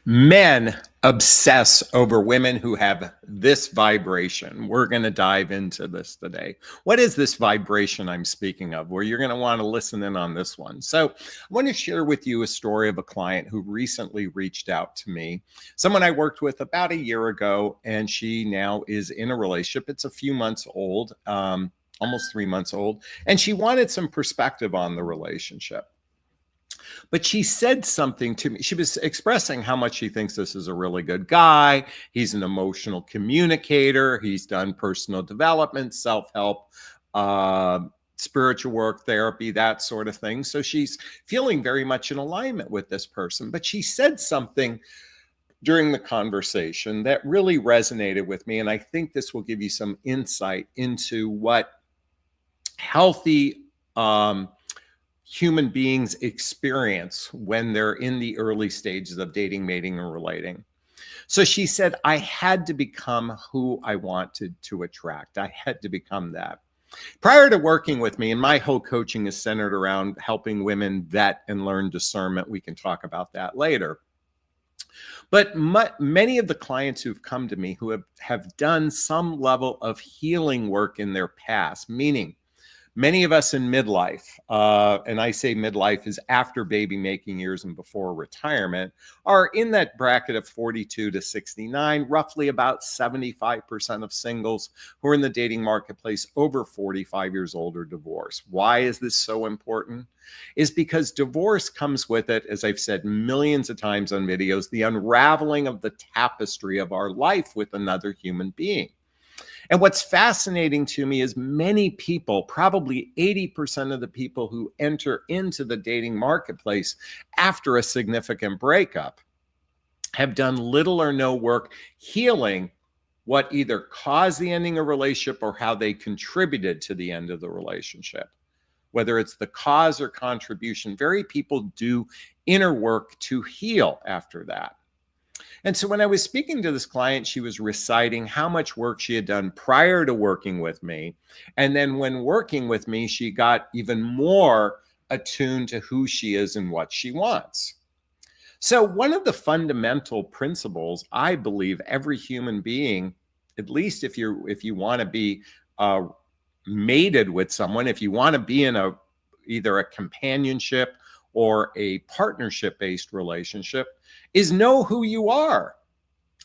Men obsess over women who have this vibration. We're going to dive into this today. What is this vibration I'm speaking of? Well, you're going to want to listen in on this one. So I want to share with you a story of a client who recently reached out to me, someone I worked with about a year ago, and she now is in a relationship. It's a few months old, almost 3 months old, and she wanted some perspective on the relationship. But she said something to me. She was expressing how much she thinks this is a really good guy. He's an emotional communicator. He's done personal development, self-help, spiritual work, therapy, that sort of thing. So she's feeling very much in alignment with this person. But she said something during the conversation that really resonated with me. And I think this will give you some insight into what healthy human beings experience when they're in the early stages of dating, mating, and relating. So she said, I had to become who I wanted to attract. I had to become that. Prior to working with me, and my whole coaching is centered around helping women vet and learn discernment. We can talk about that later. But many of the clients who've come to me who have done some level of healing work in their past, meaning many of us in midlife, and I say midlife is after baby making years and before retirement, are in that bracket of 42 to 69, roughly about 75% of singles who are in the dating marketplace over 45 years old are divorced. Why is this so important? Is because divorce comes with it, as I've said millions of times on videos, the unraveling of the tapestry of our life with another human being. And what's fascinating to me is many people, probably 80% of the people who enter into the dating marketplace after a significant breakup have done little or no work healing what either caused the ending of a relationship or how they contributed to the end of the relationship. Whether it's the cause or contribution, very people do inner work to heal after that. And so when I was speaking to this client, she was reciting how much work she had done prior to working with me. And then when working with me, she got even more attuned to who she is and what she wants. So one of the fundamental principles, I believe every human being, at least if you want to be mated with someone, if you want to be in either a companionship or a partnership-based relationship, is know who you are.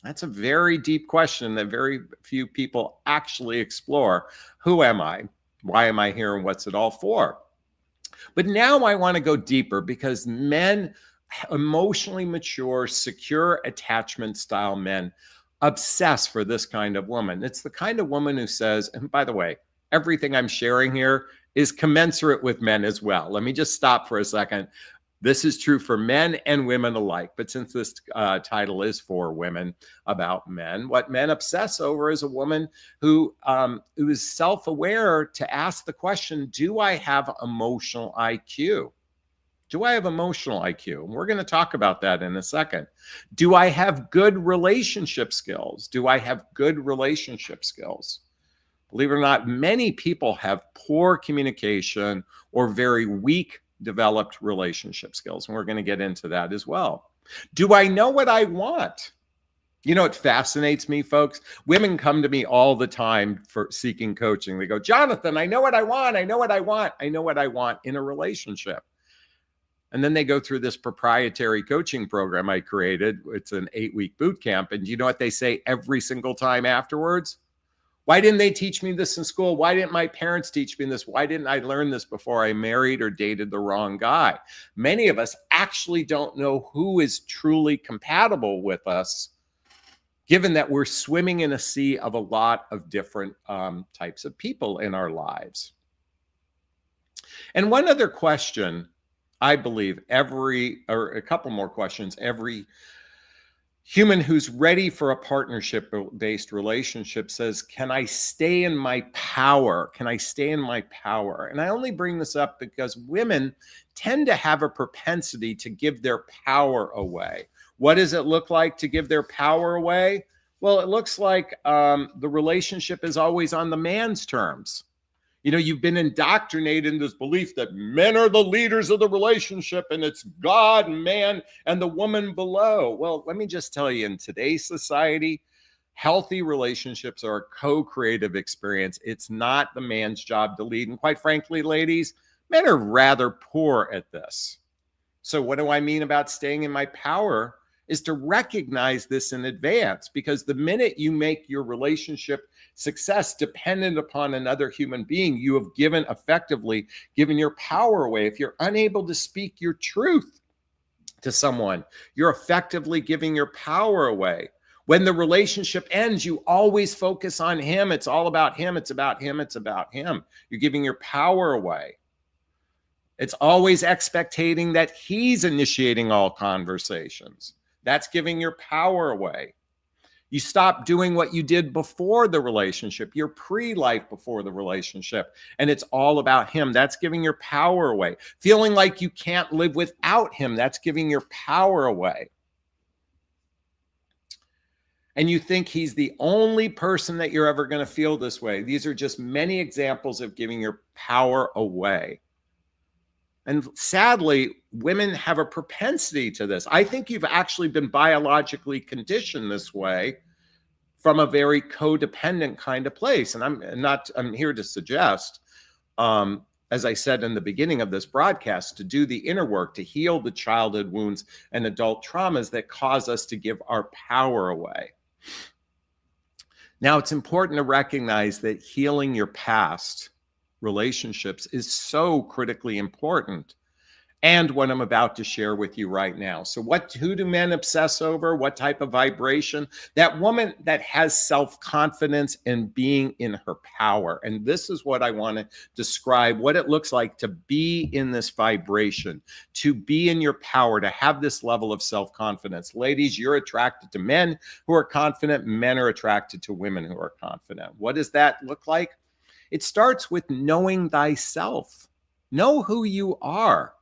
That's a very deep question that very few people actually explore. Who am I? Why am I here? And what's it all for? But now I want to go deeper because men, emotionally mature, secure attachment style men, obsess for this kind of woman. It's the kind of woman who says, and by the way, everything I'm sharing here is commensurate with men as well. Let me just stop for a second. This is true for men and women alike. But since this title is for women about men, what men obsess over is a woman who is self-aware to ask the question, do I have emotional IQ? Do I have emotional IQ? And we're going to talk about that in a second. Do I have good relationship skills? Do I have good relationship skills? Believe it or not, many people have poor communication or very weak developed relationship skills. And we're going to get into that as well. Do I know what I want? You know, it fascinates me, folks. Women come to me all the time for seeking coaching. They go, Jonathan, I know what I want. I know what I want. I know what I want in a relationship. And then they go through this proprietary coaching program I created. It's an 8-week boot camp. And you know what they say every single time afterwards? Why didn't they teach me this in school? Why didn't my parents teach me this? Why didn't I learn this before I married or dated the wrong guy? Many of us actually don't know who is truly compatible with us, given that we're swimming in a sea of a lot of different types of people in our lives. And one other question, I believe or a couple more questions, every human who's ready for a partnership-based relationship says, can I stay in my power? Can I stay in my power? And I only bring this up because women tend to have a propensity to give their power away. What does it look like to give their power away? Well, it looks like the relationship is always on the man's terms. You know, you've been indoctrinated in this belief that men are the leaders of the relationship and it's God, man, and the woman below. Well, let me just tell you, in today's society, healthy relationships are a co-creative experience. It's not the man's job to lead. And quite frankly, ladies, men are rather poor at this. So what do I mean about staying in my power? Is to recognize this in advance, because the minute you make your relationship success dependent upon another human being, you have effectively given your power away. If you're unable to speak your truth to someone, you're effectively giving your power away. When the relationship ends, you always focus on him. It's all about him. It's about him. It's about him. You're giving your power away. It's always expecting that he's initiating all conversations. That's giving your power away. You stop doing what you did before the relationship, your pre-life before the relationship, and it's all about him. That's giving your power away. Feeling like you can't live without him, that's giving your power away. And you think he's the only person that you're ever going to feel this way. These are just many examples of giving your power away. And sadly, women have a propensity to this. I think you've actually been biologically conditioned this way from a very codependent kind of place. And I'm here to suggest, as I said in the beginning of this broadcast, to do the inner work, to heal the childhood wounds and adult traumas that cause us to give our power away. Now, it's important to recognize that healing your past relationships is so critically important, and what I'm about to share with you right now. So who do men obsess over? What type of vibration? That woman that has self-confidence and being in her power. And this is what I want to describe, what it looks like to be in this vibration, to be in your power, to have this level of self-confidence. Ladies, you're attracted to men who are confident. Men are attracted to women who are confident. What does that look like? It starts with knowing thyself. Know who you are.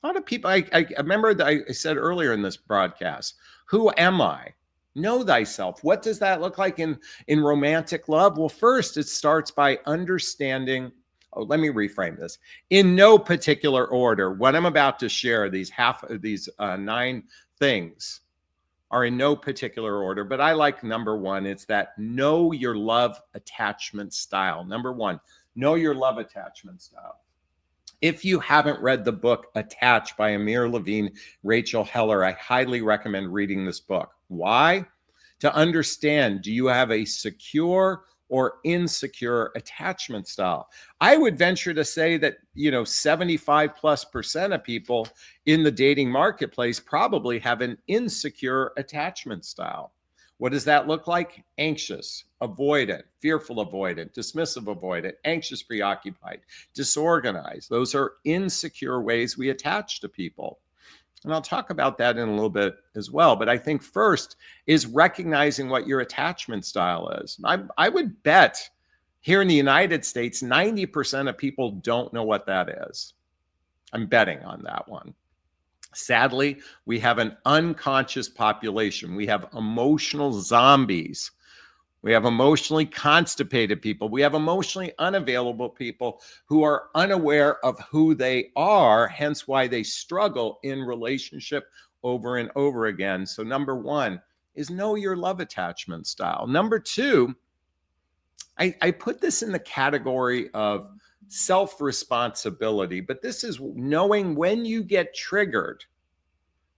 A lot of people, I remember that I said earlier in this broadcast, who am I? Know thyself. What does that look like in romantic love? Well, first, it starts by understanding. Oh, let me reframe this. In no particular order, what I'm about to share, these 9 things, are in no particular order, but I like number 1. It's that know your love attachment style. Number 1, know your love attachment style. If you haven't read the book Attached by Amir Levine, Rachel Heller, I highly recommend reading this book. Why? To understand, do you have a secure or insecure attachment style? I would venture to say that, 75+% of people in the dating marketplace probably have an insecure attachment style. What does that look like? Anxious, avoidant, fearful avoidant, dismissive avoidant, anxious preoccupied, disorganized. Those are insecure ways we attach to people. And I'll talk about that in a little bit as well. But I think first is recognizing what your attachment style is. I would bet here in the United States, 90% of people don't know what that is. I'm betting on that one. Sadly, we have an unconscious population. We have emotional zombies. We have emotionally constipated people. We have emotionally unavailable people who are unaware of who they are, hence why they struggle in relationship over and over again. So number 1 is know your love attachment style. Number 2, I put this in the category of self-responsibility, but this is knowing when you get triggered.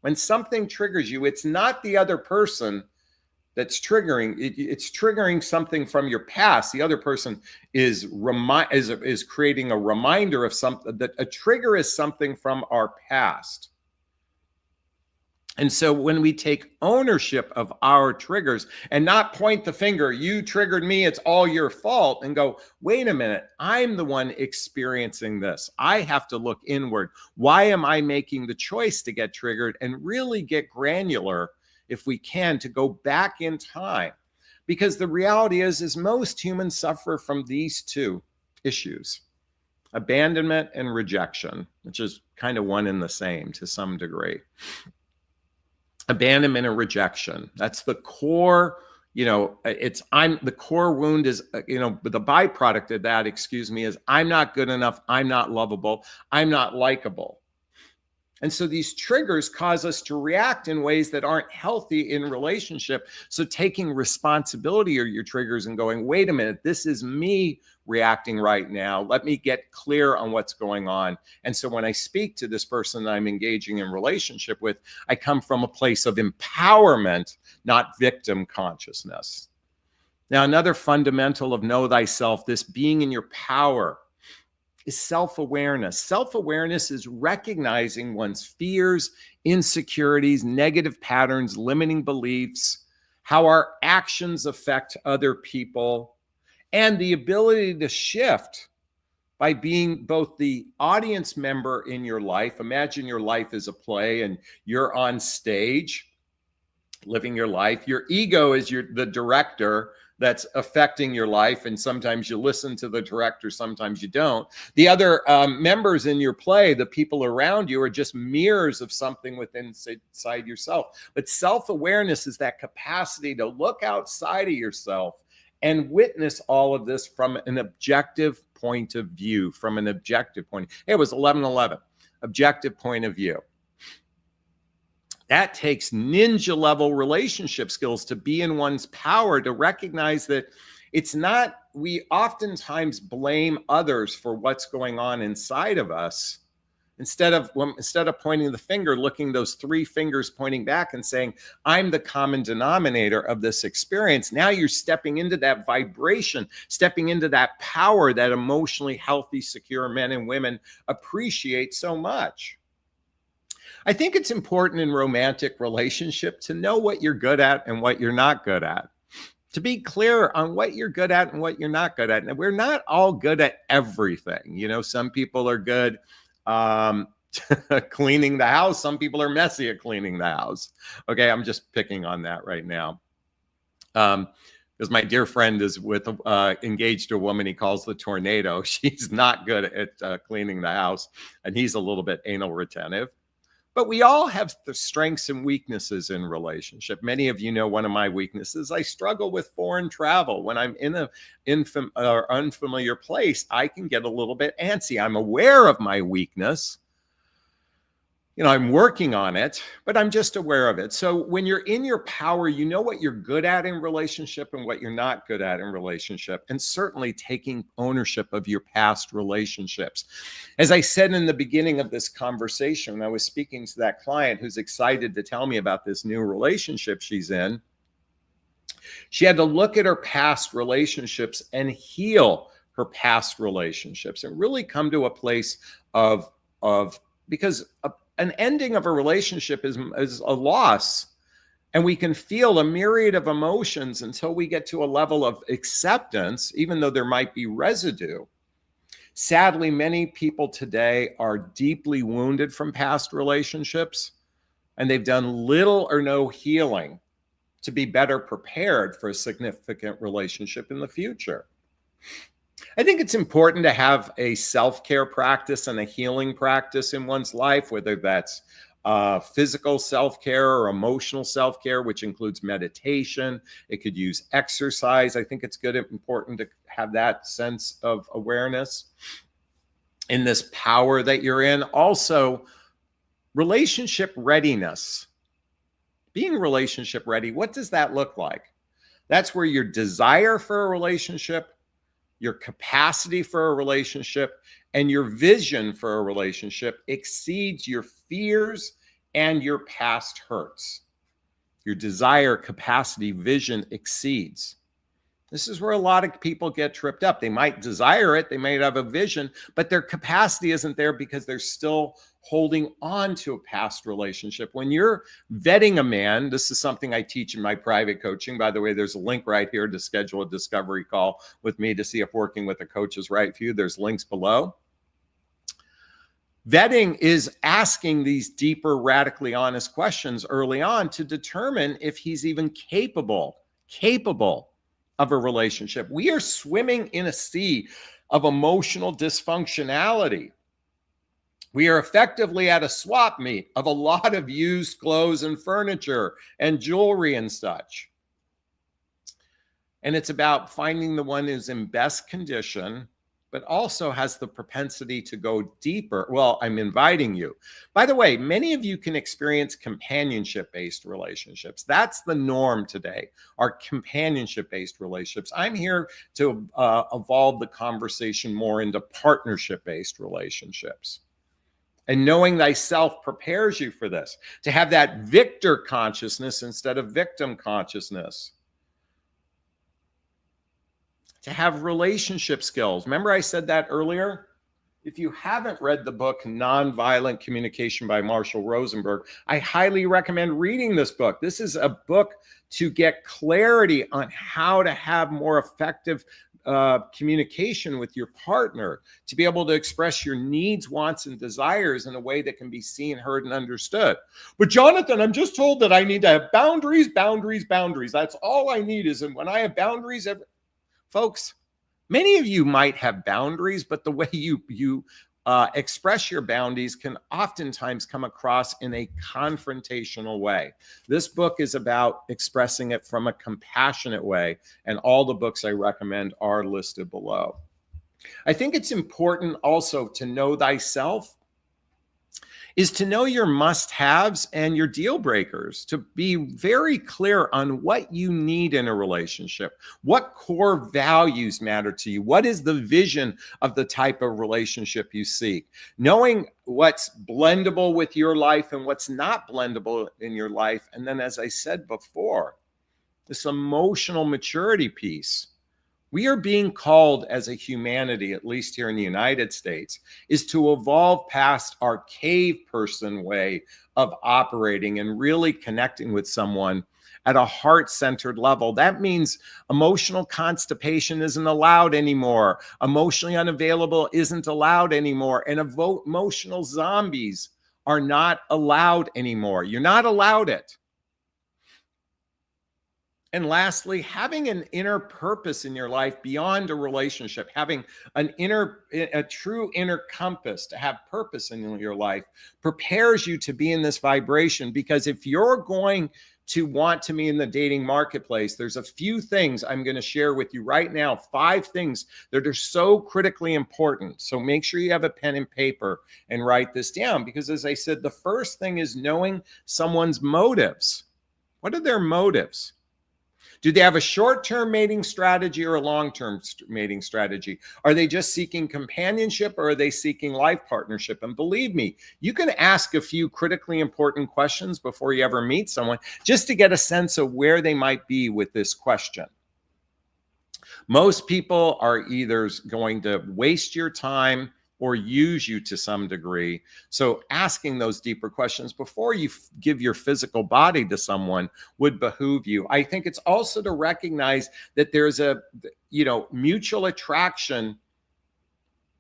When something triggers you, it's not the other person that's triggering. It's triggering something from your past. The other person is creating a reminder of something. That a trigger is something from our past. And so when we take ownership of our triggers and not point the finger, you triggered me, it's all your fault, and go, wait a minute, I'm the one experiencing this. I have to look inward. Why am I making the choice to get triggered? And really get granular, if we can, to go back in time. Because the reality is most humans suffer from these 2 issues: abandonment and rejection, which is kind of one and the same to some degree. Abandonment and rejection. That's the core I'm the core wound is, the byproduct of that, is I'm not good enough. I'm not lovable. I'm not likable. And so these triggers cause us to react in ways that aren't healthy in relationship. So taking responsibility of your triggers and going, wait a minute, this is me reacting right now. Let me get clear on what's going on. And so when I speak to this person that I'm engaging in relationship with, I come from a place of empowerment, not victim consciousness. Now, another fundamental of know thyself, this being in your power, is self-awareness. Self-awareness is recognizing one's fears, insecurities, negative patterns, limiting beliefs, how our actions affect other people, and the ability to shift by being both the audience member in your life. Imagine your life is a play and you're on stage living your life. Your ego is the director that's affecting your life. And sometimes you listen to the director, sometimes you don't. The other members in your play, the people around you, are just mirrors of something within inside yourself. But self-awareness is that capacity to look outside of yourself and witness all of this from an objective point of view, Hey, it was 11:11, objective point of view. That takes ninja level relationship skills to be in one's power, to recognize that it's not, we oftentimes blame others for what's going on inside of us. Instead of pointing the finger, looking those three fingers pointing back and saying, I'm the common denominator of this experience. Now you're stepping into that vibration, stepping into that power that emotionally healthy, secure men and women appreciate so much. I think it's important in romantic relationship to know what you're good at and what you're not good at. To be clear on what you're good at and what you're not good at. And we're not all good at everything. Some people are good cleaning the house. Some people are messy at cleaning the house. Okay, I'm just picking on that right now. Because my dear friend is engaged to a woman he calls the tornado. She's not good at cleaning the house, and he's a little bit anal retentive. But we all have the strengths and weaknesses in relationship. Many of you know one of my weaknesses. I struggle with foreign travel. When I'm in an unfamiliar place, I can get a little bit antsy. I'm aware of my weakness. I'm working on it, but I'm just aware of it. So when you're in your power, you know what you're good at in relationship and what you're not good at in relationship, and certainly taking ownership of your past relationships. As I said in the beginning of this conversation, I was speaking to that client who's excited to tell me about this new relationship she's in. She had to look at her past relationships and heal her past relationships and really come to a place of because an ending of a relationship is a loss, and we can feel a myriad of emotions until we get to a level of acceptance, even though there might be residue. Sadly, many people today are deeply wounded from past relationships, and they've done little or no healing to be better prepared for a significant relationship in the future. I think it's important to have a self-care practice and a healing practice in one's life, whether that's physical self-care or emotional self-care, which includes meditation. It could use exercise. I think it's good and important to have that sense of awareness in this power that you're in. Also, relationship readiness. Being relationship ready, what does that look like? That's where your desire for a relationship, your capacity for a relationship, and your vision for a relationship exceeds your fears and your past hurts. Your desire, capacity, vision exceeds. This is where a lot of people get tripped up. They might desire it, they might have a vision, but their capacity isn't there because they're still holding on to a past relationship. When you're vetting a man, this is something I teach in my private coaching. By the way, there's a link right here to schedule a discovery call with me to see if working with a coach is right for you. There's links below. Vetting is asking these deeper, radically honest questions early on to determine if he's even capable of a relationship. We are swimming in a sea of emotional dysfunctionality. We are effectively at a swap meet of a lot of used clothes and furniture and jewelry and such. And it's about finding the one who's in best condition, but also has the propensity to go deeper. Well, I'm inviting you. By the way, many of you can experience companionship-based relationships. That's the norm today, are companionship-based relationships. I'm here to evolve the conversation more into partnership-based relationships. And knowing thyself prepares you for this, to have that victor consciousness instead of victim consciousness. To have relationship skills. Remember I said that earlier? If you haven't read the book Nonviolent Communication by Marshall Rosenberg, I highly recommend reading this book. This is a book to get clarity on how to have more effective communication with your partner, to be able to express your needs, wants, and desires in a way that can be seen, heard, and understood. But Jonathan, I'm just told that I need to have boundaries, boundaries, boundaries. That's all I need is, and when I have boundaries, folks, many of you might have boundaries, but the way you express your boundaries can oftentimes come across in a confrontational way. This book is about expressing it from a compassionate way, and all the books I recommend are listed below. I think it's important also to know thyself is to know your must-haves and your deal breakers, to be very clear on what you need in a relationship, what core values matter to you, what is the vision of the type of relationship you seek, knowing what's blendable with your life and what's not blendable in your life. And then, as I said before, this emotional maturity piece. We are being called as a humanity, at least here in the United States, is to evolve past our cave person way of operating and really connecting with someone at a heart-centered level. That means emotional constipation isn't allowed anymore. Emotionally unavailable isn't allowed anymore. And emotional zombies are not allowed anymore. You're not allowed it. And lastly, having an inner purpose in your life beyond a relationship, having a true inner compass to have purpose in your life prepares you to be in this vibration. Because if you're going to want to be in the dating marketplace, there's a few things I'm going to share with you right now, 5 things that are so critically important. So make sure you have a pen and paper and write this down. Because as I said, the first thing is knowing someone's motives. What are their motives? Do they have a short-term mating strategy or a long-term mating strategy? Are they just seeking companionship, or are they seeking life partnership? And believe me, you can ask a few critically important questions before you ever meet someone just to get a sense of where they might be with this question. Most people are either going to waste your time or use you to some degree. So asking those deeper questions before you give your physical body to someone would behoove you. I think it's also to recognize that there's a, mutual attraction.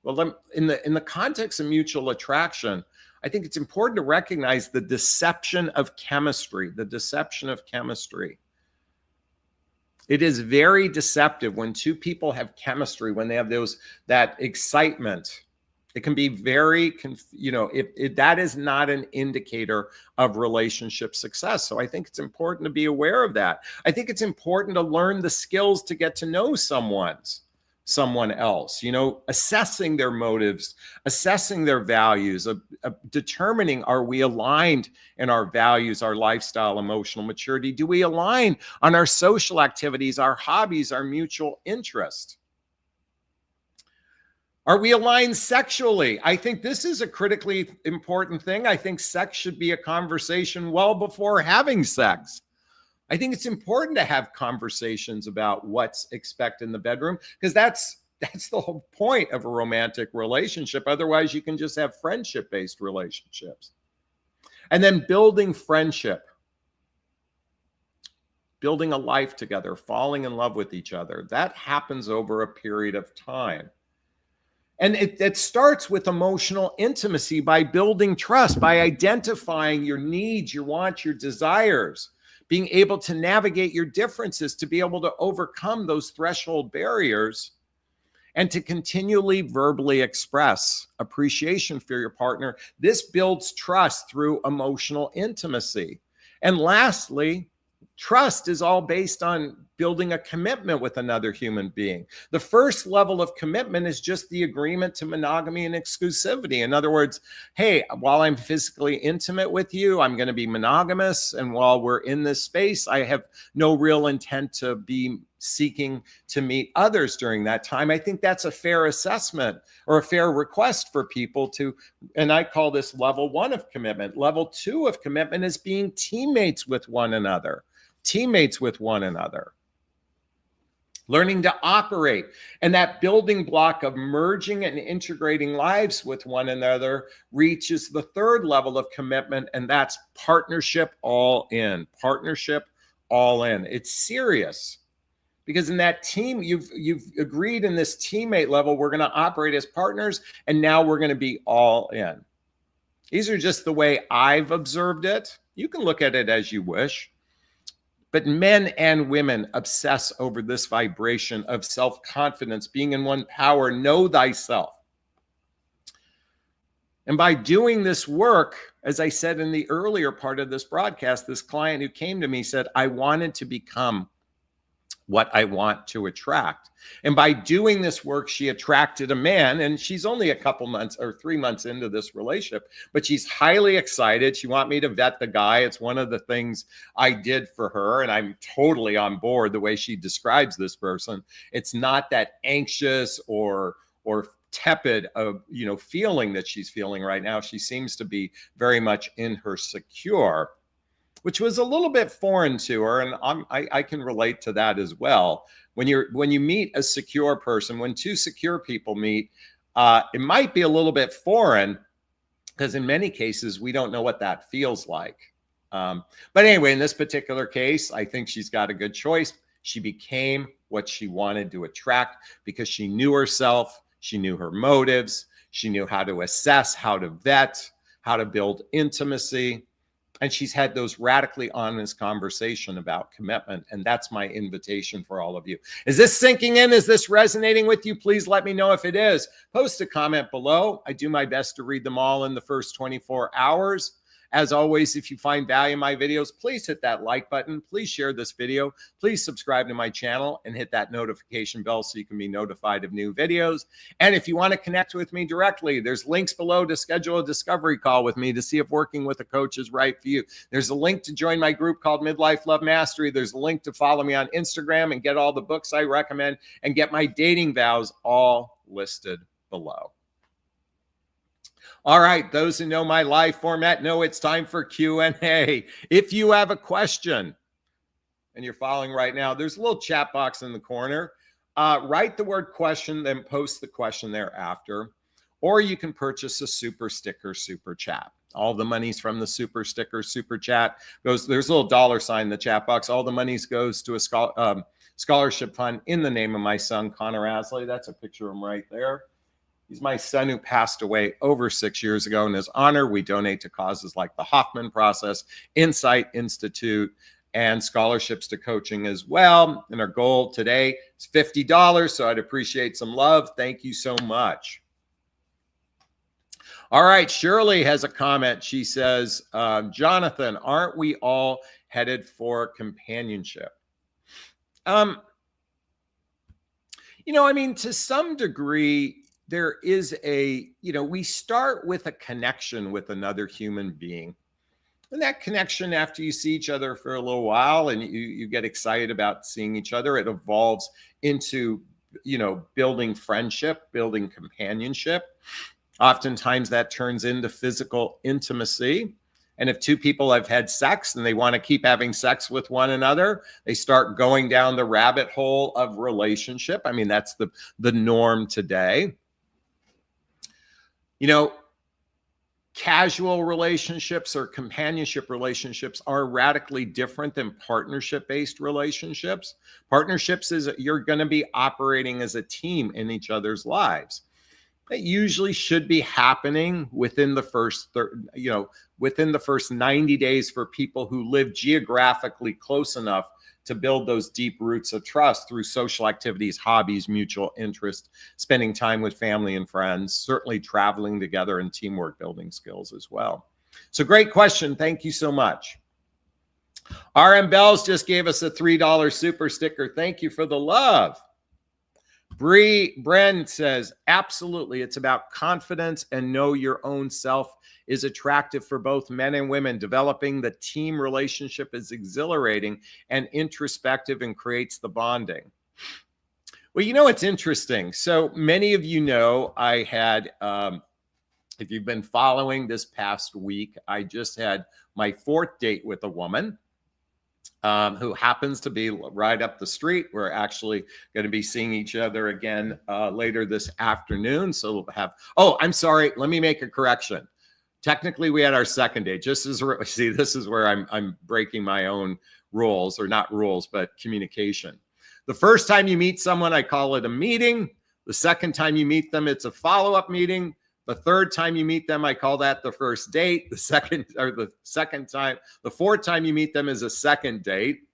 Well, in the context of mutual attraction, I think it's important to recognize the deception of chemistry, the deception of chemistry. It is very deceptive when two people have chemistry, when they have that excitement. It can be very, that is not an indicator of relationship success. So I think it's important to be aware of that. I think it's important to learn the skills to get to know someone else, assessing their motives, assessing their values, determining, are we aligned in our values, our lifestyle, emotional maturity? Do we align on our social activities, our hobbies, our mutual interest? Are we aligned sexually? I think this is a critically important thing. I think sex should be a conversation well before having sex. I think it's important to have conversations about what's expected in the bedroom, because that's the whole point of a romantic relationship. Otherwise, you can just have friendship-based relationships. And then building friendship, building a life together, falling in love with each other. That happens over a period of time. And it starts with emotional intimacy, by building trust, by identifying your needs, your wants, your desires, being able to navigate your differences, to be able to overcome those threshold barriers, and to continually verbally express appreciation for your partner. This builds trust through emotional intimacy. And lastly, Trust is all based on building a commitment with another human being. The first level of commitment is just the agreement to monogamy and exclusivity. In other words, hey, while I'm physically intimate with you, I'm going to be monogamous. And while we're in this space, I have no real intent to be seeking to meet others during that time. I think that's a fair assessment or a fair request for people to, and I call this level 1 of commitment. Level 2 of commitment is being teammates with one another. Teammates with one another, learning to operate. And that building block of merging and integrating lives with one another reaches the third level of commitment, and that's partnership all in. Partnership all in. It's serious because in that team, you've agreed in this teammate level, we're going to operate as partners, and now we're going to be all in. These are just the way I've observed it. You can look at it as you wish. But men and women obsess over this vibration of self-confidence, being in one power, know thyself. And by doing this work, as I said in the earlier part of this broadcast, this client who came to me said, I wanted to become what I want to attract. And by doing this work, she attracted a man, and she's only a couple months or 3 months into this relationship, but she's highly excited. She wants me to vet the guy. It's one of the things I did for her, and I'm totally on board the way she describes this person. It's not that anxious or tepid feeling that she's feeling right now. She seems to be very much in her secure, which was a little bit foreign to her, and I can relate to that as well. When you meet a secure person, when two secure people meet, it might be a little bit foreign because in many cases we don't know what that feels like. But anyway, in this particular case, I think she's got a good choice. She became what she wanted to attract because she knew herself, she knew her motives, she knew how to assess, how to vet, how to build intimacy. And she's had those radically honest conversations about commitment. And that's my invitation for all of you. Is this sinking in? Is this resonating with you? Please let me know if it is. Post a comment below. I do my best to read them all in the first 24 hours. As always, if you find value in my videos, please hit that like button. Please share this video. Please subscribe to my channel and hit that notification bell so you can be notified of new videos. And if you want to connect with me directly, there's links below to schedule a discovery call with me to see if working with a coach is right for you. There's a link to join my group called Midlife Love Mastery. There's a link to follow me on Instagram and get all the books I recommend and get my dating vows all listed below. All right, those who know my live format know it's time for Q&A. If you have a question and you're following right now, there's a little chat box in the corner. Write the word question, then post the question thereafter. Or you can purchase a super sticker, super chat. All the monies from the super sticker, super chat goes, there's a little $ in the chat box. All the monies goes to a scholarship fund in the name of my son, Connor Asley. That's a picture of him right there. He's my son who passed away over 6 years ago. In his honor, we donate to causes like the Hoffman Process, Insight Institute, and scholarships to coaching as well. And our goal today is $50, so I'd appreciate some love. Thank you so much. All right, Shirley has a comment. She says, Jonathan, aren't we all headed for companionship? I mean, to some degree, there is we start with a connection with another human being. And that connection, after you see each other for a little while and you get excited about seeing each other, it evolves into, building friendship, building companionship. Oftentimes that turns into physical intimacy. And if two people have had sex and they want to keep having sex with one another, they start going down the rabbit hole of relationship. I mean, that's the norm today. Casual relationships or companionship relationships are radically different than partnership-based relationships. Partnerships is you're going to be operating as a team in each other's lives. That usually should be happening within the first, within the first 90 days for people who live geographically close enough to build those deep roots of trust through social activities, hobbies, mutual interest, spending time with family and friends, certainly traveling together and teamwork building skills as well. So great question. Thank you so much. RM Bells just gave us a $3 super sticker. Thank you for the love. Bren says, absolutely. It's about confidence and know your own self is attractive for both men and women. Developing the team relationship is exhilarating and introspective and creates the bonding. Well, you know, it's interesting. So many of you know I had, if you've been following this past week, I just had my 4th date with a woman. Who happens to be right up the street. We're actually going to be seeing each other again later this afternoon. So we'll have, oh, I'm sorry. Let me make a correction. Technically, we had our 2nd date. Just as, see, this is where I'm breaking my own rules, or not rules, but communication. The first time you meet someone, I call it a meeting. The second time you meet them, it's a follow-up meeting. The third time you meet them, I call that the first date. The fourth time you meet them is a 2nd date.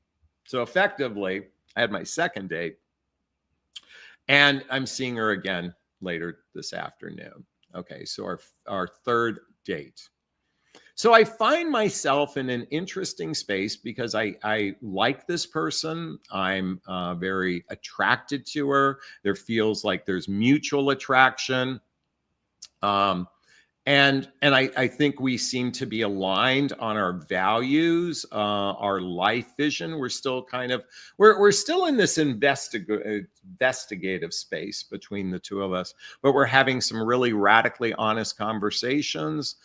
So effectively, I had my 2nd date, and I'm seeing her again later this afternoon. Okay, so our 3rd date. So I find myself in an interesting space because I like this person. I'm very attracted to her. There feels like there's mutual attraction. And I think we seem to be aligned on our values, our life vision. We're still kind of, we're still in this investigative space between the two of us, but we're having some really radically honest conversations.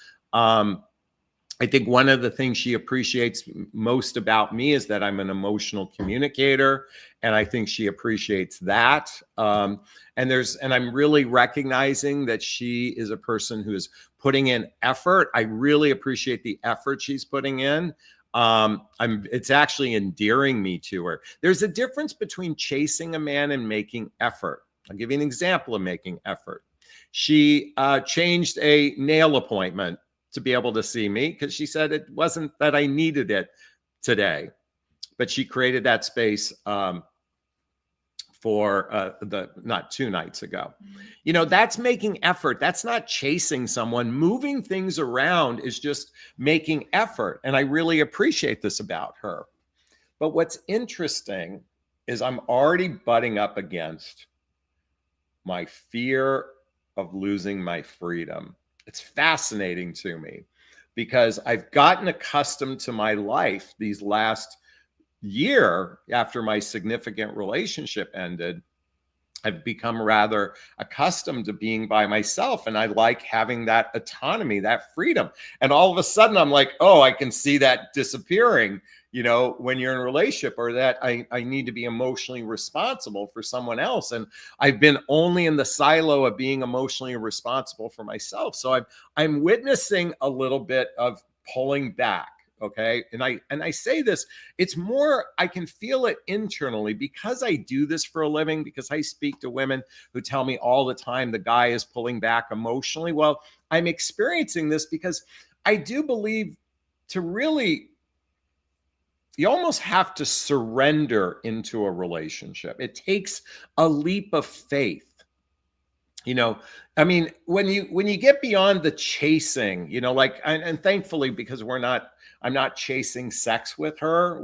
I think one of the things she appreciates most about me is that I'm an emotional communicator, and I think she appreciates that. And I'm really recognizing that she is a person who is putting in effort. I really appreciate the effort she's putting in. It's actually endearing me to her. There's a difference between chasing a man and making effort. I'll give you an example of making effort. She changed a nail appointment to be able to see me because she said it wasn't that I needed it today, but she created that space for not 2 nights ago. You know, that's making effort. That's not chasing someone. Moving things around is just making effort. And I really appreciate this about her. But what's interesting is I'm already butting up against my fear of losing my freedom. It's fascinating to me because I've gotten accustomed to my life these last year after my significant relationship ended. I've become rather accustomed to being by myself, and I like having that autonomy, that freedom. And all of a sudden I'm like, oh, I can see that disappearing, you know, when you're in a relationship, or that I need to be emotionally responsible for someone else. And I've been only in the silo of being emotionally responsible for myself. So I'm witnessing a little bit of pulling back. Okay. And I say this, it's more, I can feel it internally because I do this for a living, because I speak to women who tell me all the time the guy is pulling back emotionally. Well, I'm experiencing this because I do believe to really, you almost have to surrender into a relationship. It takes a leap of faith. You know, I mean, when you get beyond the chasing, you know, like, and thankfully, because I'm not chasing sex with her.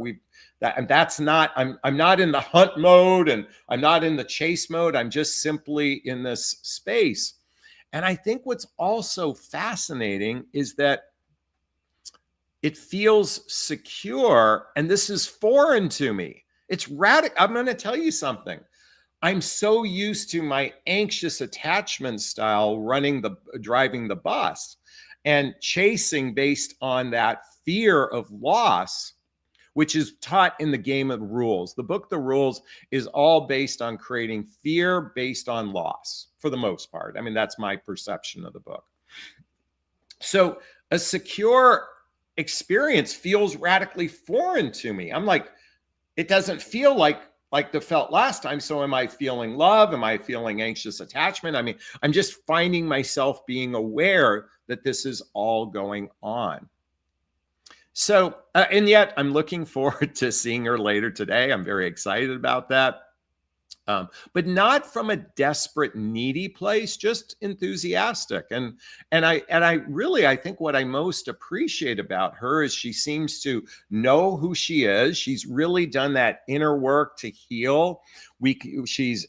I'm not in the hunt mode, and I'm not in the chase mode. I'm just simply in this space. And I think what's also fascinating is that it feels secure, and this is foreign to me. It's radical. I'm going to tell you something. I'm so used to my anxious attachment style driving the bus and chasing based on that fear of loss, which is taught in the game of rules. The book, The Rules, is all based on creating fear based on loss for the most part. I mean, that's my perception of the book. So a secure experience feels radically foreign to me. I'm like, it doesn't feel like it felt last time. So am I feeling love? Am I feeling anxious attachment? I mean, I'm just finding myself being aware that this is all going on. So, and yet I'm looking forward to seeing her later today. I'm very excited about that. But not from a desperate, needy place, just enthusiastic. And I really, I think what I most appreciate about her is she seems to know who she is. She's really done that inner work to heal. She's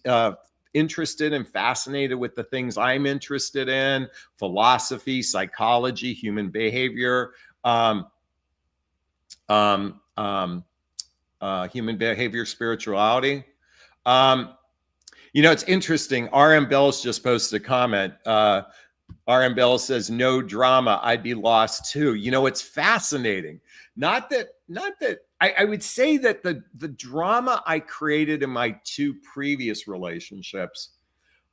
interested and fascinated with the things I'm interested in: philosophy, psychology, human behavior, human behavior, spirituality. It's interesting. RM Bell's just posted a comment. RM Bell says, "No drama, I'd be lost too." It's fascinating. Not that I would say that the drama I created in my 2 previous relationships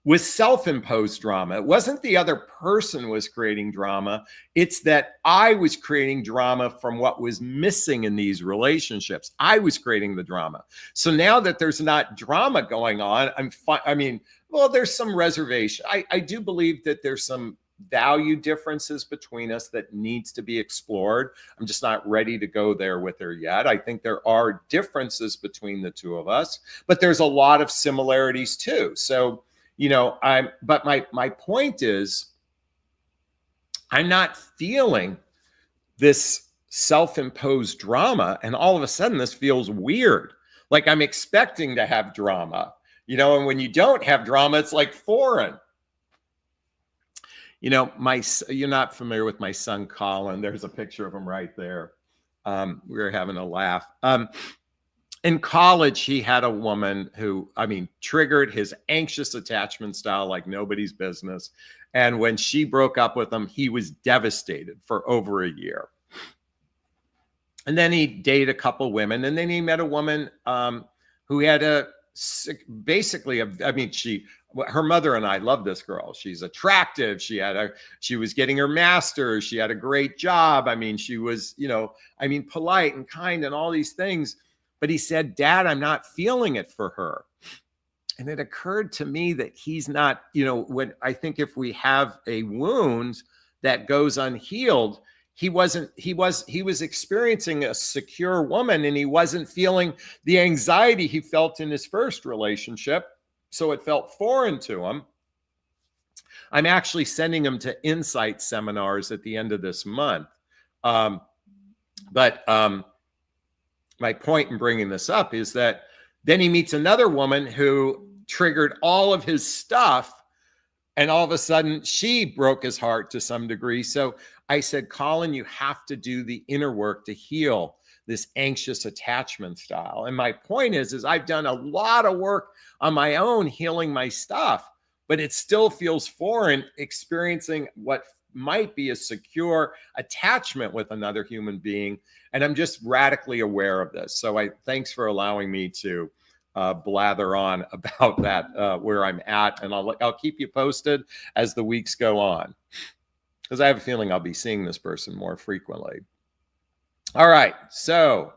was self-imposed drama. It wasn't the other person was creating drama. It's that I was creating drama from what was missing in these relationships. I was creating the drama. So now that there's not drama going on, I'm fine. I mean, well, there's some reservation. I do believe that there's some value differences between us that needs to be explored. I'm just not ready to go there with her yet. I think there are differences between the 2 of us, but there's a lot of similarities too. So but my point is, I'm not feeling this self-imposed drama, and all of a sudden this feels weird. Like I'm expecting to have drama, and when you don't have drama, it's like foreign. You're not familiar with my son, Colin. There's a picture of him right there. We were having a laugh. In college, he had a woman who, triggered his anxious attachment style like nobody's business. And when she broke up with him, he was devastated for over a year. And then he dated a couple women. And then he met a woman who had her mother and I love this girl. She's attractive. She was getting her master's. She had a great job. She was, polite and kind and all these things. But he said, "Dad, I'm not feeling it for her." And it occurred to me that he's not, when I think if we have a wound that goes unhealed, he was experiencing a secure woman, and he wasn't feeling the anxiety he felt in his first relationship. So it felt foreign to him. I'm actually sending him to insight seminars at the end of this month. My point in bringing this up is that then he meets another woman who triggered all of his stuff, and all of a sudden she broke his heart to some degree. So I said, "Colin, you have to do the inner work to heal this anxious attachment style." And my point is I've done a lot of work on my own healing my stuff, but it still feels foreign experiencing what might be a secure attachment with another human being. And I'm just radically aware of this. So thanks for allowing me to blather on about that, where I'm at. And I'll keep you posted as the weeks go on, because I have a feeling I'll be seeing this person more frequently. All right. So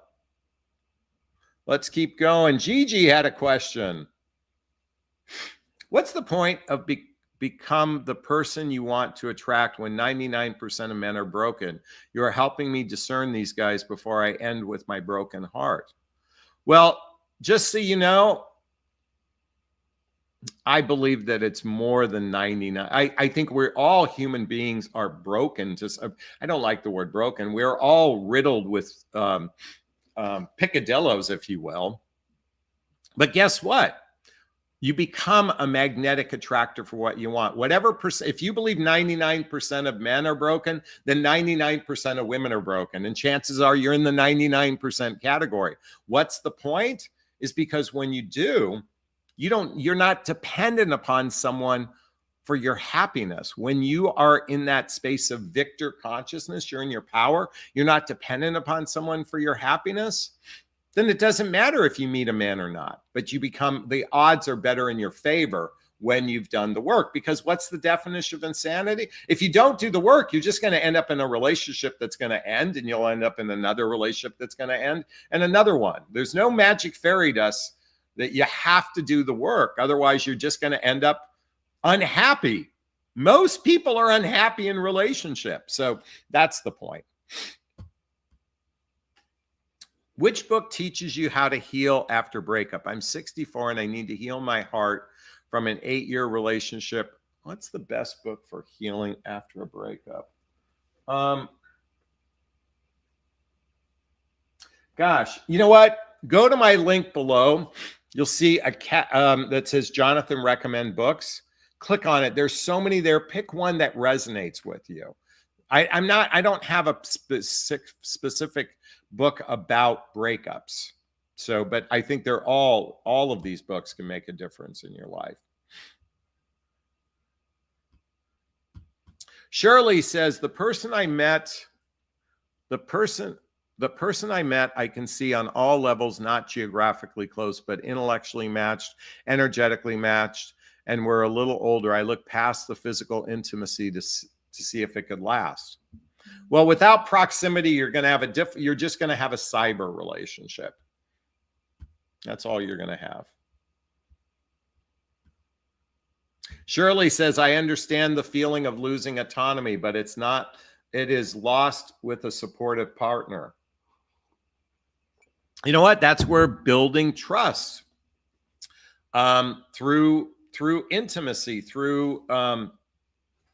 let's keep going. Gigi had a question. What's the point of become the person you want to attract when 99% of men are broken? You are helping me discern these guys before I end with my broken heart. Well, just so you know, I believe that it's more than 99. I think we're all human beings are broken. I don't like the word broken. We're all riddled with picadillos, if you will. But guess what? You become a magnetic attractor for what you want. Whatever percent, if you believe 99% of men are broken, then 99% of women are broken. And chances are you're in the 99% category. What's the point? Is because when you do, you're not dependent upon someone for your happiness. When you are in that space of victor consciousness, you're in your power, you're not dependent upon someone for your happiness, then it doesn't matter if you meet a man or not, but the odds are better in your favor when you've done the work. Because what's the definition of insanity? If you don't do the work, you're just going to end up in a relationship that's going to end, and you'll end up in another relationship that's going to end, and another one. There's no magic fairy dust that you have to do the work. Otherwise, you're just going to end up unhappy. Most people are unhappy in relationships. So that's the point. Which book teaches you how to heal after breakup? I'm 64 and I need to heal my heart from an 8-year relationship. What's the best book for healing after a breakup? Gosh, you know what? Go to my link below. You'll see a cat that says Jonathan Recommend Books. Click on it. There's so many there. Pick one that resonates with you. I don't have a specific book about breakups. So, but I think they're all of these books can make a difference in your life. Shirley says, the person I met, I can see on all levels, not geographically close, but intellectually matched, energetically matched, and we're a little older. I look past the physical intimacy to see if it could last. Well, without proximity, you're going to have you're just going to have a cyber relationship. That's all you're going to have. Shirley says, I understand the feeling of losing autonomy, but it is lost with a supportive partner. You know what? That's where building trust through intimacy, through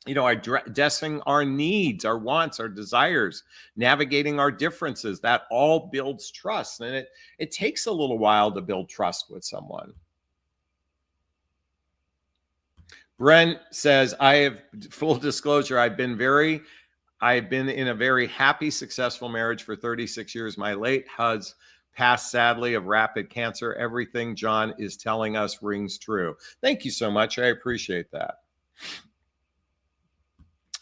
addressing our needs, our wants, our desires, navigating our differences. That all builds trust, and it takes a little while to build trust with someone. Brent says, I have, full disclosure, I've been in a very happy, successful marriage for 36 years. My late husband passed sadly of rapid cancer. Everything John is telling us rings true. Thank you so much. I appreciate that.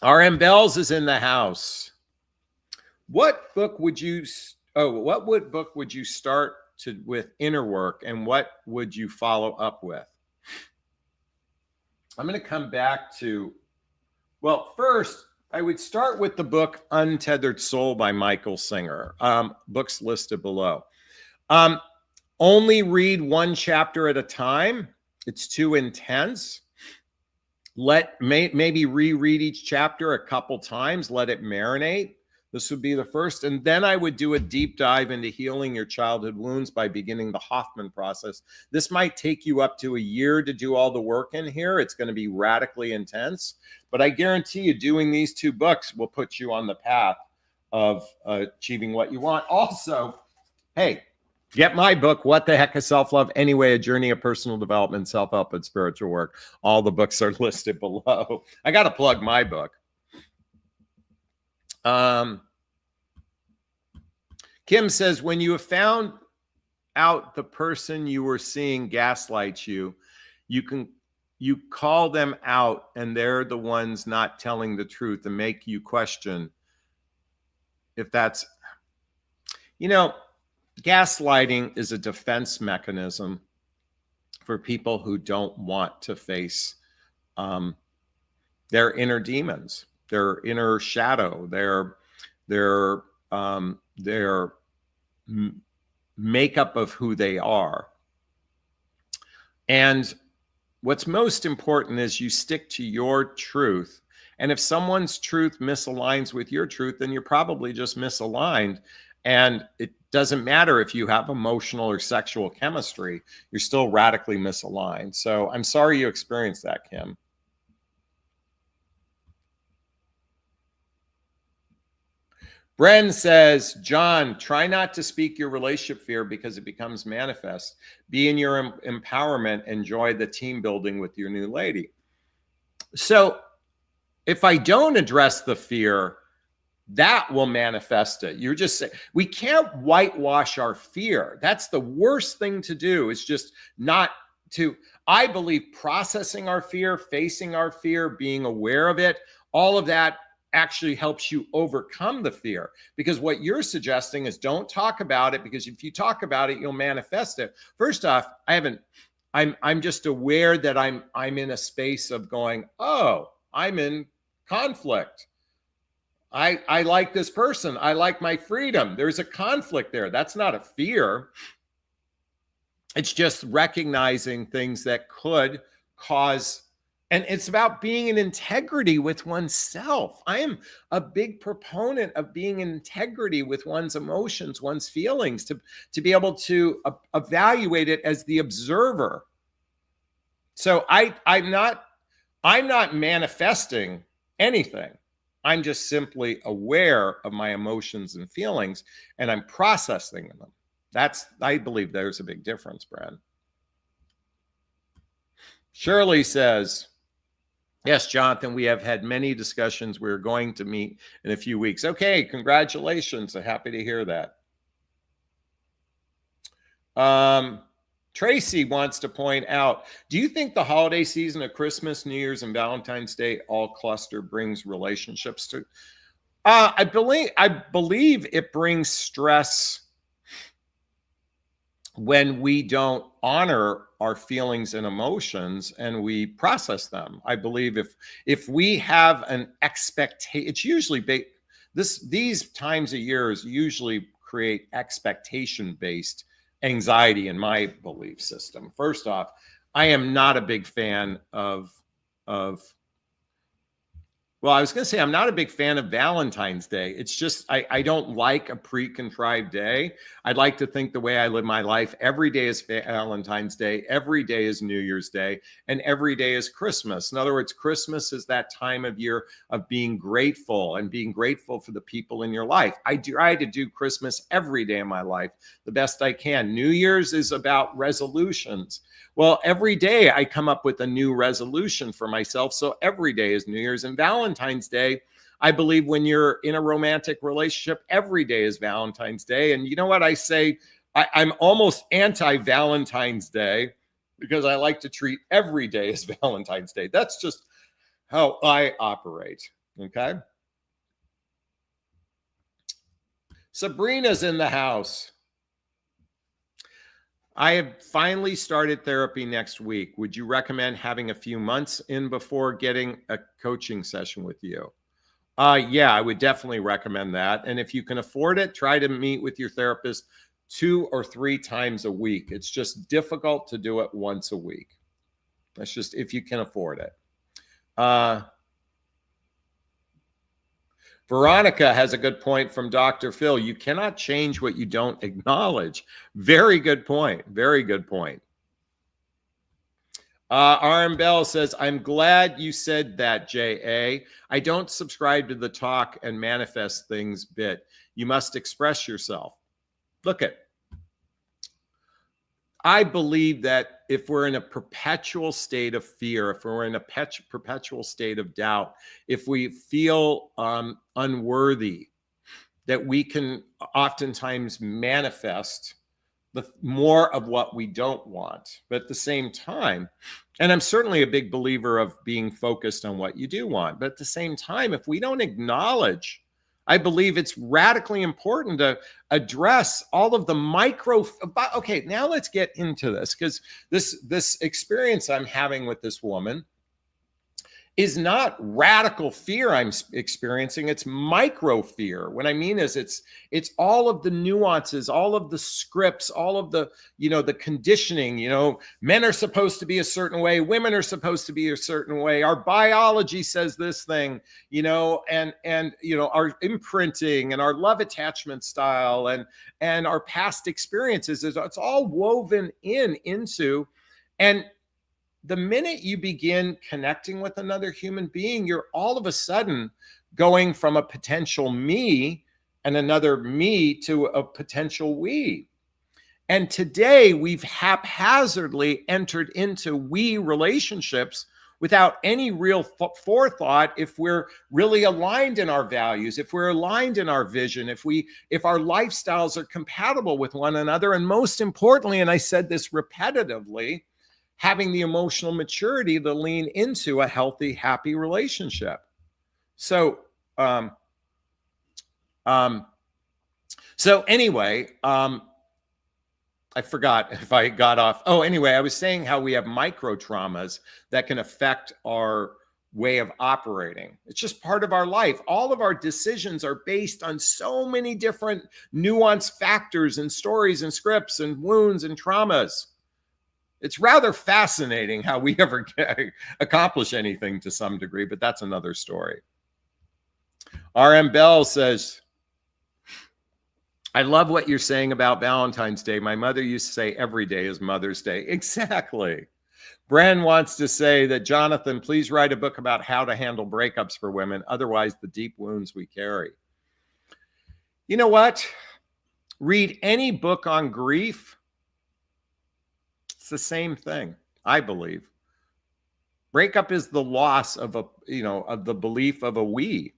RM Bells is in the house. What book would you start with inner work, and what would you follow up with? I'm going to come back to, well, first, I would start with the book Untethered Soul by Michael Singer. Books listed below. Only read one chapter at a time. It's too intense. Maybe reread each chapter a couple times. Let it marinate. This would be the first. And then I would do a deep dive into healing your childhood wounds by beginning the Hoffman process. This might take you up to a year to do all the work in here. It's going to be radically intense. But I guarantee you doing these 2 books will put you on the path of achieving what you want. Also, hey, get my book, What the Heck is Self-Love Anyway? A Journey of Personal Development, Self-Help, and Spiritual Work. All the books are listed below. I got to plug my book. Kim says, when you have found out the person you were seeing gaslights you, you call them out, and they're the ones not telling the truth, and make you question if that's, gaslighting is a defense mechanism for people who don't want to face their inner demons, their inner shadow, their makeup of who they are. And what's most important is you stick to your truth. And if someone's truth misaligns with your truth, then you're probably just misaligned. And it doesn't matter if you have emotional or sexual chemistry, you're still radically misaligned. So I'm sorry you experienced that, Kim. Bren says, John, try not to speak your relationship fear because it becomes manifest. Be in your empowerment. Enjoy the team building with your new lady. So if I don't address the fear, that will manifest it. You're just saying, we can't whitewash our fear. That's the worst thing to do, is just not to, I believe, processing our fear, facing our fear, being aware of it, all of that actually helps you overcome the fear. Because what you're suggesting is don't talk about it, because if you talk about it, you'll manifest it. First off, I'm just aware that I'm in a space of going, oh, I'm in conflict. I like this person. I like my freedom. There's a conflict there. That's not a fear. It's just recognizing things that could cause And it's about being in integrity with oneself. I am a big proponent of being in integrity with one's emotions, one's feelings, to be able to evaluate it as the observer. So I'm not manifesting anything. I'm just simply aware of my emotions and feelings, and I'm processing them. I believe there's a big difference, Bren. Shirley says, yes, Jonathan, we have had many discussions. We're going to meet in a few weeks. Okay, congratulations. I'm happy to hear that. Tracy wants to point out, do you think the holiday season of Christmas, New Year's, and Valentine's Day all cluster brings relationships to? I believe it brings stress when we don't honor our feelings and emotions and we process them. I believe if we have an expectation, it's usually these times of years usually create expectation-based anxiety in my belief system. First off, I am not a big fan of well, I was going to say I'm not a big fan of Valentine's Day. It's just I don't like a pre-contrived day. I'd like to think the way I live my life, every day is Valentine's Day, every day is New Year's Day, and every day is Christmas. In other words, Christmas is that time of year of being grateful and being grateful for the people in your life. I try to do Christmas every day of my life the best I can. New Year's is about resolutions. Well, every day I come up with a new resolution for myself. So every day is New Year's. And Valentine's Day, I believe when you're in a romantic relationship, every day is Valentine's Day. And you know what I say? I'm almost anti-Valentine's Day because I like to treat every day as Valentine's Day. That's just how I operate. Okay. Sabrina's in the house. I have finally started therapy next week. Would you recommend having a few months in before getting a coaching session with you? Yeah, I would definitely recommend that. And if you can afford it, try to meet with your therapist 2 or 3 times a week. It's just difficult to do it once a week. That's just if you can afford it. Veronica has a good point from Dr. Phil. You cannot change what you don't acknowledge. Very good point. Very good point. R.M. Bell says, I'm glad you said that, J.A. I don't subscribe to the talk and manifest things bit. You must express yourself. Look at, I believe that if we're in a perpetual state of fear, if we're in a perpetual state of doubt, if we feel unworthy, that we can oftentimes manifest more of what we don't want. But at the same time, and I'm certainly a big believer of being focused on what you do want, but at the same time, if we don't acknowledge, I believe it's radically important to address all of the micro. Okay, now let's get into this, because this experience I'm having with this woman is not radical fear I'm experiencing. It's micro fear. What I mean is it's all of the nuances, all of the scripts, all of the, the conditioning, men are supposed to be a certain way. Women are supposed to be a certain way. Our biology says this thing, and our imprinting and our love attachment style and our past experiences, it's all woven into, and the minute you begin connecting with another human being, you're all of a sudden going from a potential me and another me to a potential we. And today we've haphazardly entered into we relationships without any real forethought if we're really aligned in our values, if we're aligned in our vision, if our lifestyles are compatible with one another. And most importantly, and I said this repetitively, having the emotional maturity to lean into a healthy, happy relationship. So, anyway, I forgot if I got off. Oh, anyway, I was saying how we have micro traumas that can affect our way of operating. It's just part of our life. All of our decisions are based on so many different nuanced factors and stories and scripts and wounds and traumas. It's rather fascinating how we ever accomplish anything to some degree, but that's another story. RM Bell says, I love what you're saying about Valentine's Day. My mother used to say every day is Mother's Day. Exactly. Bren wants to say that, Jonathan, please write a book about how to handle breakups for women, otherwise the deep wounds we carry. You know what? Read any book on grief. It's the same thing, I believe. Breakup is the loss of of the belief of a we.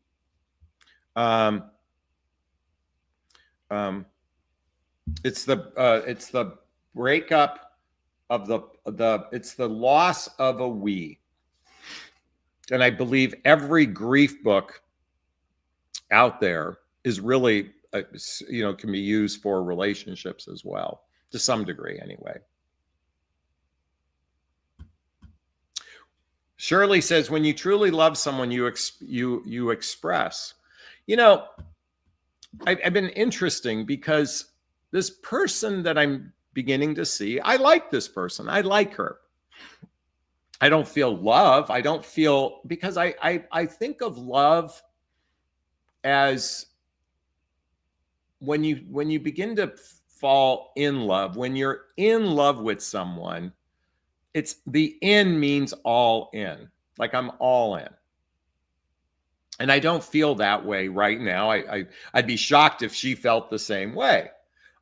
It's the breakup of it's the loss of a we. And I believe every grief book out there is really, can be used for relationships as well, to some degree anyway. Shirley says, when you truly love someone, you express. I've been interesting because this person that I'm beginning to see, I like this person. I like her. I don't feel love. I don't feel, because I think of love as when you begin to fall in love, when you're in love with someone, it's the in means all in, like I'm all in. And I don't feel that way right now. I'd be shocked if she felt the same way.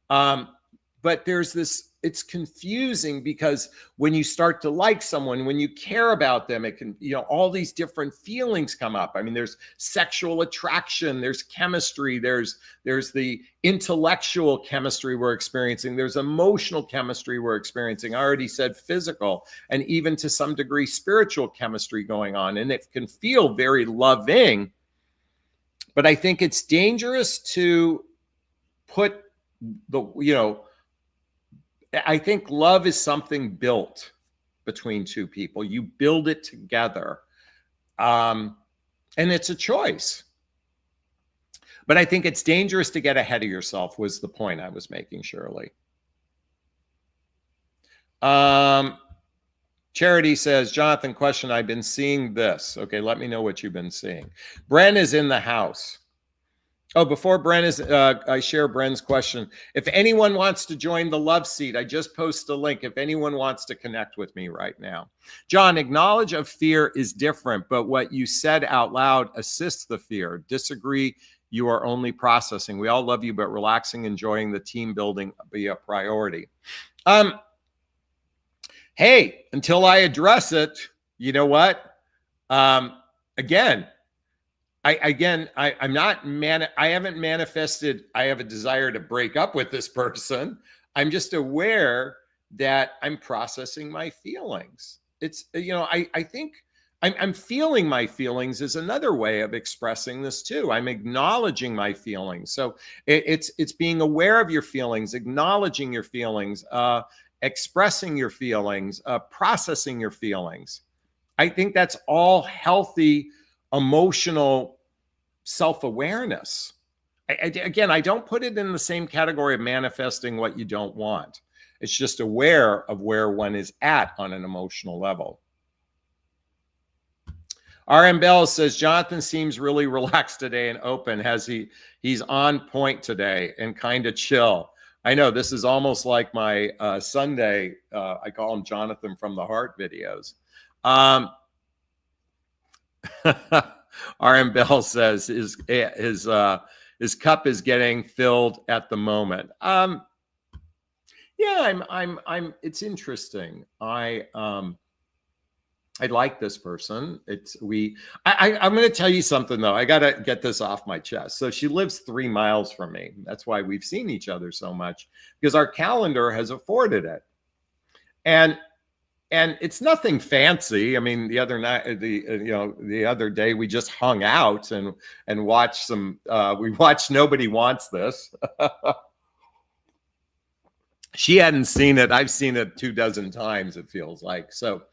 But there's this, it's confusing because when you start to like someone, when you care about them, it can, all these different feelings come up. I mean, there's sexual attraction, there's chemistry, there's the intellectual chemistry we're experiencing, there's emotional chemistry we're experiencing. I already said physical, and even to some degree, spiritual chemistry going on. And it can feel very loving, but I think it's dangerous to put I think love is something built between two people. You build it together. And it's a choice. But I think it's dangerous to get ahead of yourself, was the point I was making, Shirley. Charity says, Jonathan, question, I've been seeing this. Okay, let me know what you've been seeing. Bren is in the house. Oh, before Bren is, I share Bren's question. If anyone wants to join the love seat, I just post a link. If anyone wants to connect with me right now. John, acknowledge of fear is different, but what you said out loud assists the fear. Disagree, you are only processing. We all love you, but relaxing, enjoying the team building be a priority. Hey, until I address it, you know what? Again, I haven't manifested, I have a desire to break up with this person. I'm just aware that I'm processing my feelings. It's, I think I'm feeling my feelings is another way of expressing this too. I'm acknowledging my feelings. So it's being aware of your feelings, acknowledging your feelings, expressing your feelings, processing your feelings. I think that's all healthy, emotional self-awareness. Again, I don't put it in the same category of manifesting what you don't want. It's just aware of where one is at on an emotional level. RM Bell says, Jonathan seems really relaxed today and open. He's on point today and kind of chill. I know this is almost like my Sunday, I call him Jonathan from the Heart videos. RM Bell says his cup is getting filled at the moment. Yeah, I'm it's interesting. I like this person. I'm going to tell you something though. I got to get this off my chest. So she lives 3 miles from me. That's why we've seen each other so much, because our calendar has afforded it. And it's nothing fancy. I mean, the other night, the other day, we just hung out and watched some. We watched Nobody Wants This. She hadn't seen it. I've seen it 24 times. It feels like so,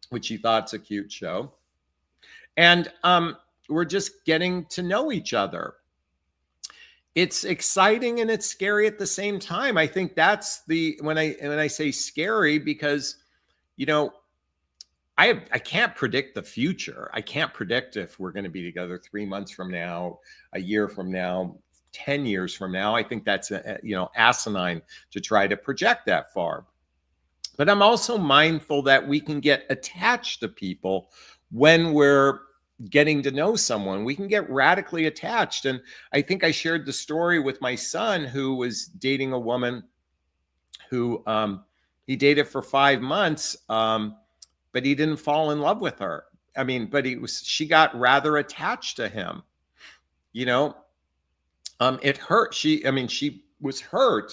which she thought's a cute show. And we're just getting to know each other. It's exciting and it's scary at the same time. I think that's when I say scary, because you know, I can't predict the future. I can't predict if we're going to be together 3 months from now, a year from now, 10 years from now. I think that's, asinine to try to project that far. But I'm also mindful that we can get attached to people when we're getting to know someone. We can get radically attached. And I think I shared the story with my son, who was dating a woman who he dated for 5 months, but he didn't fall in love with her. I mean, but she got rather attached to him. It hurt. She was hurt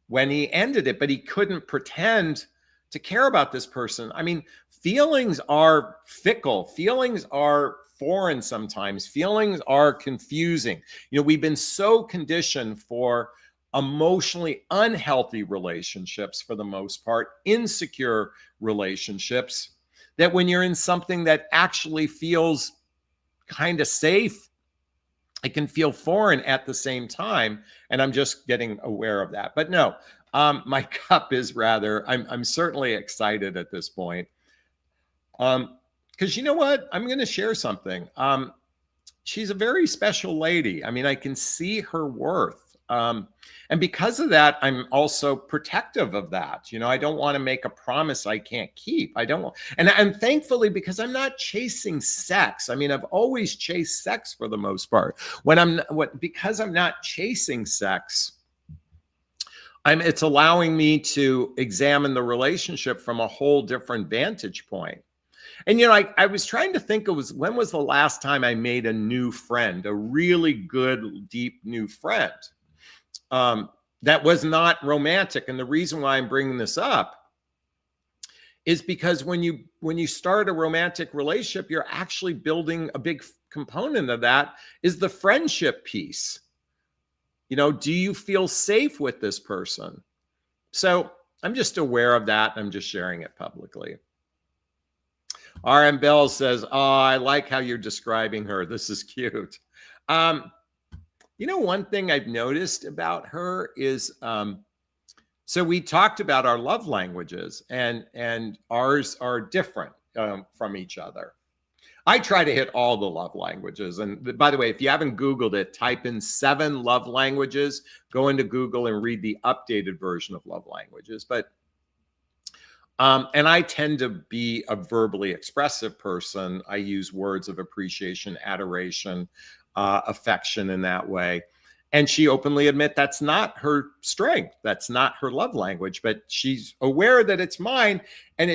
when he ended it, but he couldn't pretend to care about this person. I mean, feelings are fickle. Feelings are foreign sometimes. Feelings are confusing. We've been so conditioned for emotionally unhealthy relationships, for the most part, insecure relationships, that when you're in something that actually feels kind of safe, it can feel foreign at the same time. And I'm just getting aware of that. But no, my cup is rather, I'm certainly excited at this point. Because you know what? I'm going to share something. She's a very special lady. I mean, I can see her worth. And because of that, I'm also protective of that. I don't want to make a promise I can't keep. I don't. And thankfully, because I'm not chasing sex. I mean, I've always chased sex for the most part. Because I'm not chasing sex, it's allowing me to examine the relationship from a whole different vantage point. And, I was trying to think when was the last time I made a new friend, a really good, deep new friend? That was not romantic. And the reason why I'm bringing this up is because when you start a romantic relationship, you're actually building a big component of that is the friendship piece. Do you feel safe with this person? So I'm just aware of that. I'm just sharing it publicly. RM Bell says, "Oh, I like how you're describing her. This is cute." One thing I've noticed about her is, so we talked about our love languages, and ours are different from each other. I try to hit all the love languages. And by the way, if you haven't Googled it, type in 7 love languages, go into Google and read the updated version of love languages. And I tend to be a verbally expressive person. I use words of appreciation, adoration, affection in that way. And she openly admits that's not her strength. That's not her love language, but she's aware that it's mine. And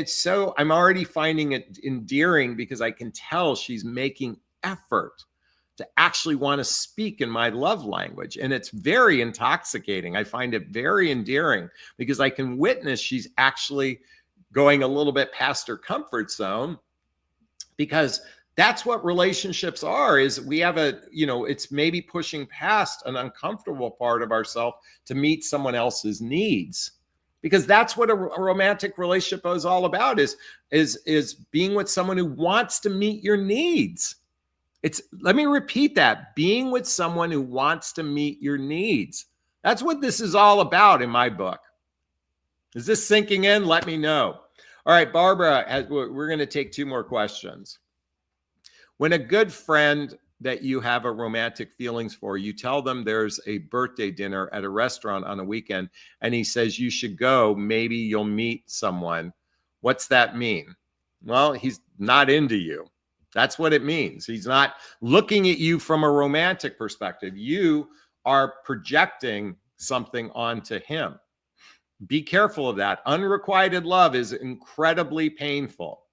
I'm already finding it endearing because I can tell she's making effort to actually want to speak in my love language. And it's very intoxicating. I find it very endearing because I can witness she's actually going a little bit past her comfort zone, because that's what relationships are, is we have it's maybe pushing past an uncomfortable part of ourselves to meet someone else's needs, because that's what a romantic relationship is all about, is being with someone who wants to meet your needs. Let me repeat that, being with someone who wants to meet your needs. That's what this is all about in my book. Is this sinking in? Let me know. All right, Barbara, we're going to take 2 more questions. When a good friend that you have a romantic feelings for, you tell them there's a birthday dinner at a restaurant on a weekend, and he says you should go, maybe you'll meet someone. What's that mean? Well, he's not into you. That's what it means. He's not looking at you from a romantic perspective. You are projecting something onto him. Be careful of that. Unrequited love is incredibly painful.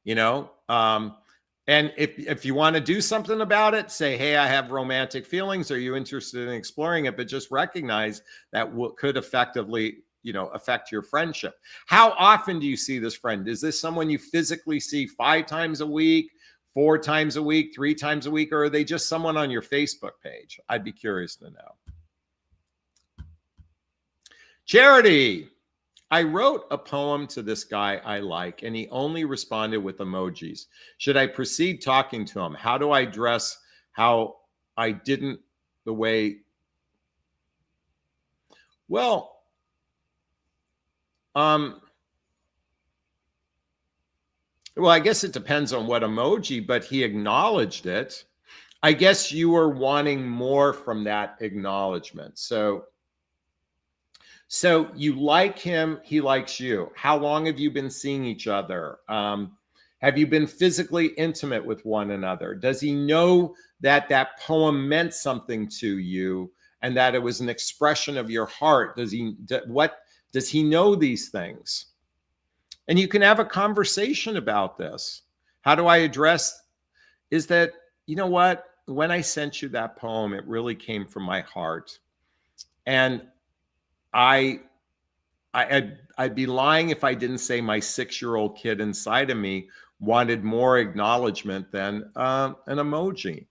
And if you want to do something about it, say, hey, I have romantic feelings. Are you interested in exploring it? But just recognize that could effectively, affect your friendship. How often do you see this friend? Is this someone you physically see 5 times a week, 4 times a week, 3 times a week, or are they just someone on your Facebook page? I'd be curious to know. Charity. I wrote a poem to this guy I like, and he only responded with emojis. Should I proceed talking to him? How do I address how I didn't the way? Well, Well, I guess it depends on what emoji, but he acknowledged it. I guess you were wanting more from that acknowledgement. So you like him, he likes you. How long have you been seeing each other? Have you been physically intimate with one another? Does he know that that poem meant something to you and that it was an expression of your heart? What does he know these things? And you can have a conversation about this. How do I address is that, you know what? When I sent you that poem, it really came from my heart. And I I'd be lying if I didn't say my 6-year-old kid inside of me wanted more acknowledgement than an emoji.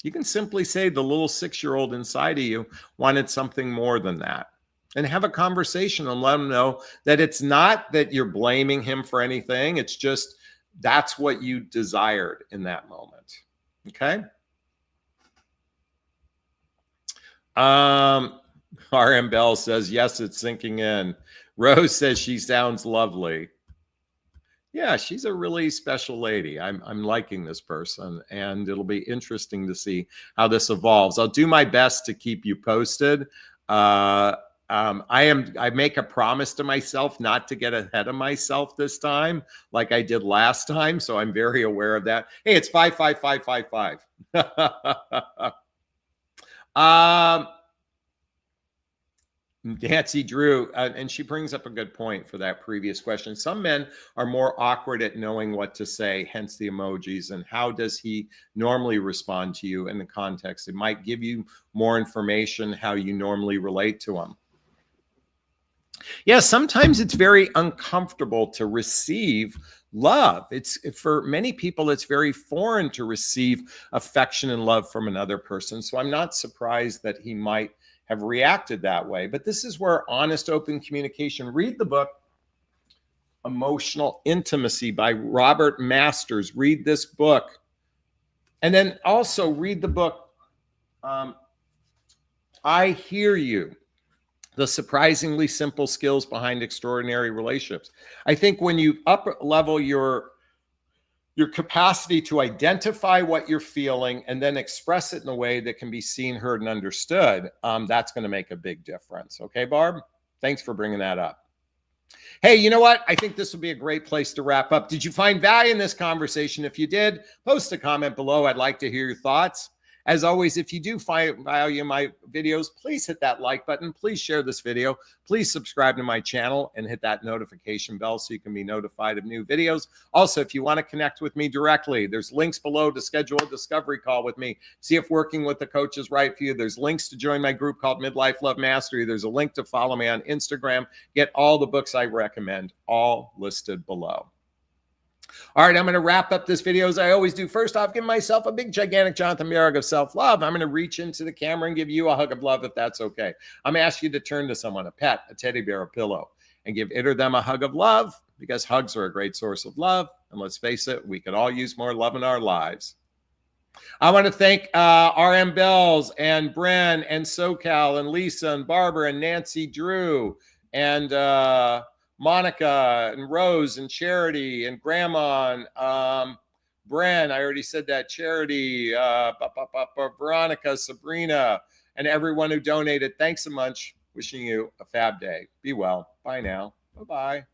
You can simply say the little 6-year-old inside of you wanted something more than that. And have a conversation and let them know that it's not that you're blaming him for anything. It's just that's what you desired in that moment. Okay. RM Bell says, yes, it's sinking in. Rose says she sounds lovely. Yeah, she's a really special lady. I'm liking this person, and it'll be interesting to see how this evolves. I'll do my best to keep you posted. I make a promise to myself not to get ahead of myself this time, like I did last time. So I'm very aware of that. Hey, it's 55555. Nancy Drew, and she brings up a good point for that previous question. Some men are more awkward at knowing what to say, hence the emojis. And how does he normally respond to you in the context? It might give you more information how you normally relate to him. Yeah, sometimes it's very uncomfortable to receive love. It's for many people, it's very foreign to receive affection and love from another person. So I'm not surprised that he might have reacted that way. But this is where honest, open communication. Read the book, Emotional Intimacy by Robert Masters. Read this book. And then also read the book, I Hear You. The surprisingly simple skills behind extraordinary relationships. I think when you up level your capacity to identify what you're feeling and then express it in a way that can be seen, heard, and understood, that's going to make a big difference. Okay, Barb? Thanks for bringing that up. Hey, you know what? I think this would be a great place to wrap up. Did you find value in this conversation? If you did, post a comment below. I'd like to hear your thoughts. As always, if you do find value in my videos, please hit that like button. Please share this video. Please subscribe to my channel and hit that notification bell so you can be notified of new videos. Also, if you want to connect with me directly, there's links below to schedule a discovery call with me. See if working with the coach is right for you. There's links to join my group called Midlife Love Mastery. There's a link to follow me on Instagram. Get all the books I recommend, all listed below. All right, I'm going to wrap up this video as I always do. First off, give myself a big, gigantic Jonathan Merrick of self-love. I'm going to reach into the camera and give you a hug of love if that's okay. I'm going to ask you to turn to someone, a pet, a teddy bear, a pillow, and give it or them a hug of love because hugs are a great source of love. And let's face it, we could all use more love in our lives. I want to thank RM Bells and Bren and SoCal and Lisa and Barbara and Nancy Drew and Monica and Rose and Charity and Grandma and Bren. I already said that. Charity, Veronica, Sabrina, and everyone who donated. Thanks so much. Wishing you a fab day. Be well. Bye now. Bye-bye.